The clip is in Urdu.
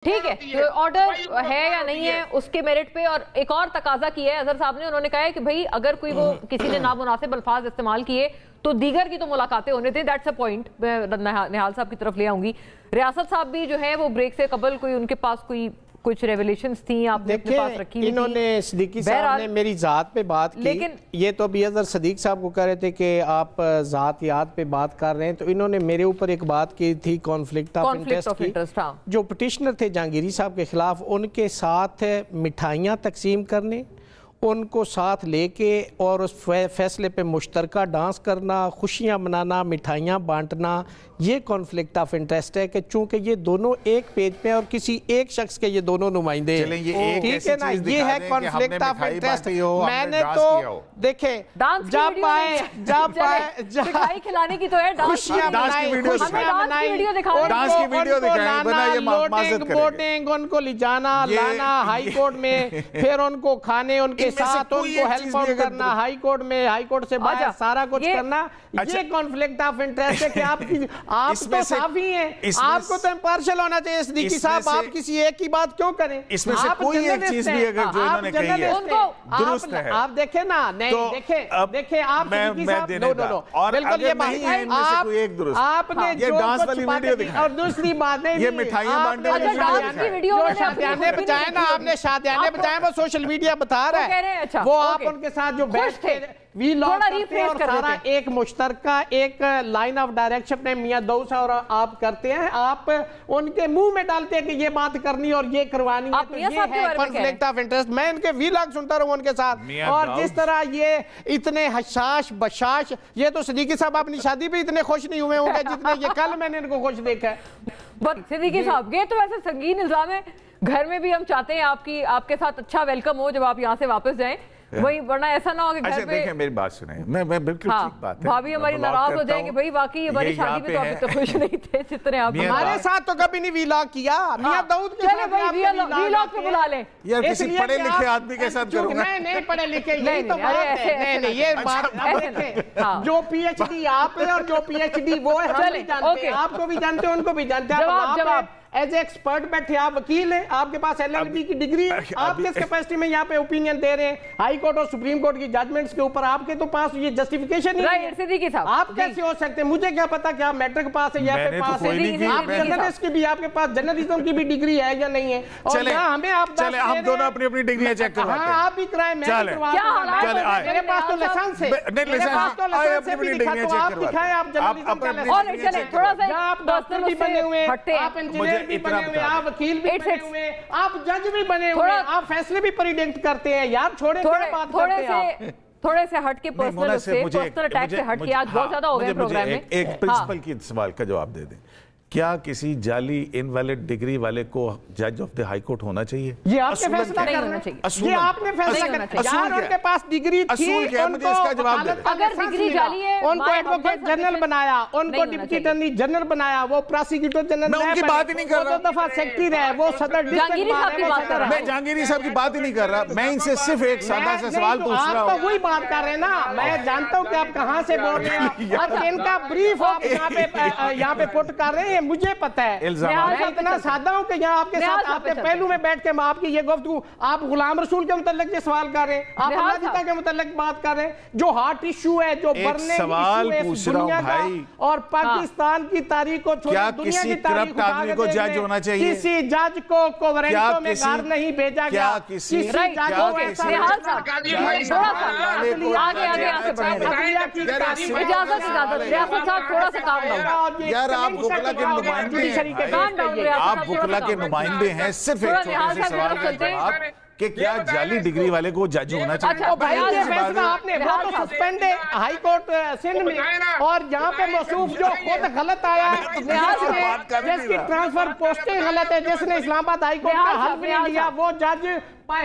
ٹھیک ہے، تو آرڈر ہے یا نہیں ہے اس کے میرٹ پہ. اور ایک اور تقاضا کیا ہے اظہر صاحب نے، انہوں نے کہا ہے کہ بھئی اگر کوئی وہ کسی نے نامناسب الفاظ استعمال کیے تو دیگر کی تو ملاقاتیں ہونے تھے. That's a point. میں نہال صاحب کی طرف لے آؤں گی. ریاست صاحب بھی جو ہے وہ بریک سے قبل کوئی ان کے پاس کوئی کچھ ریولیشنز تھیں آپ نے اپنے پاس رکھی ہوئی تھی. انہوں نے صدیقی صاحب نے میری ذات پہ بات کی، لیکن یہ تو بھی اظہر صدیق صاحب کو کہہ رہے تھے کہ آپ ذاتیات پہ بات کر رہے ہیں، تو انہوں نے میرے اوپر ایک بات کی تھی کانفلکٹ آف انٹرسٹ کی. جو پٹیشنر تھے جہانگیری صاحب کے خلاف، ان کے ساتھ مٹھائیاں تقسیم کرنے، ان کو ساتھ لے کے اور اس فیصلے پہ مشترکہ ڈانس کرنا، خوشیاں منانا، مٹھائیاں بانٹنا، یہ کانفلکٹ آف انٹرسٹ ہے کہ چونکہ یہ دونوں ایک پیج پہ اور کسی ایک شخص کے یہ دونوں نمائندے ہیں. ٹھیک ہے نا، یہ ہے کانفلکٹ آف انٹرسٹ. میں نے تو دیکھیں جب آئے مٹھائی کھلانے کی تو ہے، خوشیاں منائیں، بوٹنگ، ان کو لے جانا لانا ہائی کورٹ میں، پھر ان کو کھانے ان کے ساتھ، ان کو ہیلپ آؤٹ کرنا ہائی کورٹ میں، ہائی کورٹ سے باہر سارا کچھ کرنا. یہ کانفلکٹ آف انٹرسٹ ہے کہ آپ تو صافی ہیں، آپ کو تو امپارشل ہونا چاہیے. صدیقی صاحب آپ کسی ایک کی بات کیوں کریں؟ اس میں سے کوئی ایک چیز بھی اگر جو انہوں نے کہی ہے درست ہے. آپ دیکھیں نا، نہیں دیکھیں آپ صدیقی صاحب بالکل یہ بات ہے، آپ نے جو کچھ باتیں کی. اور دوسری بات ہے یہ مٹھائیاں بانٹنے جو شادیانے بچائے نا، آپ نے شادیانے بچائے، وہ سوشل میڈیا بتا رہا ہے، وہ آپ ان کے ساتھ جو بیٹھ کے وی لاگ کرتے ہیں اور سارا ایک مشترکہ ایک لائن آف ڈائریکشن میں میاں دوسا اور آپ کرتے ہیں، آپ ان کے منہ میں ڈالتے ہیں کہ یہ بات کرنی اور یہ کروانی ہے. تو یہ ہے کانفلکٹ آف انٹرسٹ. میں ان کے وی لاگ سنتا رہوں ان کے ساتھ، اور جس طرح یہ اتنے حشاش بشاش، یہ تو صدیقی صاحب اپنی شادی پہ اتنے خوش نہیں ہوئے ہوں گے جتنے یہ کل میں نے ان کو خوش دیکھا ہے. صدیقی صاحب یہ تو ویسے سنگین الزام ہے. گھر میں بھی ہم چاہتے ہیں آپ کے ساتھ اچھا ویلکم ہو جب آپ یہاں سے واپس جائیں، وہی ورنہ ایسا نہ ہو کہ گھر پہ. دیکھیں میری بات سنیں، میں بالکل ٹھیک بات ہے، بھابھی ہماری ناراض ہو جائیں کہ بھئی واقعی ہماری شادی پہ تو آپ اتنے خوش نہیں تھے جتنے آپ. ہمارے ساتھ تو کبھی نہیں وی لاگ کیا. میاں داؤد کے ساتھ وی لاگ پہ بلا لیں. یار کسی پڑھے لکھے آدمی کے ساتھ کروں گا. نہیں پڑھے لکھے، یہی تو بات ہے. نہیں یہ بات، جو پی ایچ ڈی آپ ہیں اور جو پی ایچ ڈی وہ ہے، ہم بھی جانتے ہیں، آپ کو بھی جانتے ہیں، ان کو بھی جانتے ہیں. جواب ایز اے ایکسپرٹ بیٹھے، آپ وکیل ہیں، آپ کے پاس ایل ایل بی کی ڈگری ہے، آپ کس کیپیسٹی میں یہاں پہ اوپینین دے رہے ہیں ہائی کورٹ اور سپریم کورٹ کی ججمنٹس کے اوپر؟ آپ کے تو پاس یہ جسٹیفیکیشن نہیں ہے. آپ کیسے ہو سکتے ہیں؟ مجھے کیا پتا کہ آپ میٹرک پاس ہے یا پہ پاس ہے. آپ جرنلسٹ کی بھی، آپ کے پاس جرنلزم کی بھی ڈگری ہے یا نہیں ہے؟ اور ہمیں آپ چلے ہم دونوں اپنی اپنی ڈگریاں چیک کرواتے ہیں. ہاں آپ بھی کرائیں، میں بھی کرواتا ہوں. میرے پاس تو لائسنس ہے، میرے پاس تو لائسنس ہے بھی دکھا. تو آپ دکھائیں، آپ جرنلزم کا لائسنس. آپ ڈاکٹر بھی بنے ہوئے، آپ انجینئر بھی بنے ہوئے، آپ وکیل بھی بنے ہوئے، آپ جج بھی بنے ہوئے، آپ فیصلے بھی پریڈکٹ کرتے ہیں. یار چھوڑے کیا بات کرتے ہیں آپ؟ تھوڑے سے ہٹ کے پرسنل اٹیک سے ہٹ کے آج بہت زیادہ ہو گئے پروگرام میں. ایک پرنسپل کی سوال کا جواب دے دیں. کیا کسی جعلی انویلڈ ڈگری والے کو جج آف دی ہائی کورٹ ہونا چاہیے؟ یہ آپ کے فیصلہ کرنا چاہیے، یہ آپ نے فیصلہ کرنا. یار ان کے پاس ڈگری تھی، ان کو اگر ڈگری جعلی ہے، ان کو ایڈوکیٹ جنرل بنایا، ان کو ڈپٹی اٹارنی جنرل بنایا، وہ پراسیکیوٹر جنرل. میں ان کی بات ہی نہیں کر رہا، دو دفعہ سیکٹری رہے، وہ صدر ڈسٹرکٹ بات. میں جہانگیری صاحب کی بات ہی نہیں کر رہا، میں ان سے صرف ایک سادہ سے سوال پوچھ رہا ہوں. آپ تو وہی بات کر رہے ہیں نا. میں جانتا ہوں کہ آپ کہاں سے بول رہے ہیں اور ان کا بریف آپ یہاں پہ پٹ کر رہے ہیں، مجھے پتہ ہے. میں اتنا سادہ ہوں کہ یہاں آپ کے ساتھ آپ کے پہلو میں بیٹھ کے آپ کی یہ گفتگو، آپ غلام رسول کے متعلق یہ سوال کر رہے ہیں، آپ اللہ جیتا کے متعلق بات کر رہے ہیں. جو ہارٹ ایشو ہے، جو برننگ ایشو ہے اس دنیا کا اور پاکستان کی تاریخ کو چھوڑ دنیا کی تاریخ آدمی کو جج ہونا چاہیے. کسی جج کو کوورنٹو میں گھر نہیں بھیجا گیا. کسی جج کو ایسا یار آپ وکلا کے نمائندے ہیں، آپ وکلا کے نمائندے ہیں. صرف ایک چھوٹے سے سوال کا جواب کہ کیا جعلی ڈگری والے کو جج ہونا چاہیے؟ بھائی یہ فیصلہ آپ نے، وہ تو سسپینڈ ہے ہائی کورٹ سندھ میں، اور یہاں پہ موصوف جو خود غلط آیا ہے، جس کی ٹرانسفر پوسٹیں غلط ہے، جس نے اسلام آباد ہائی کورٹ کا حلف نہیں لیا، وہ جج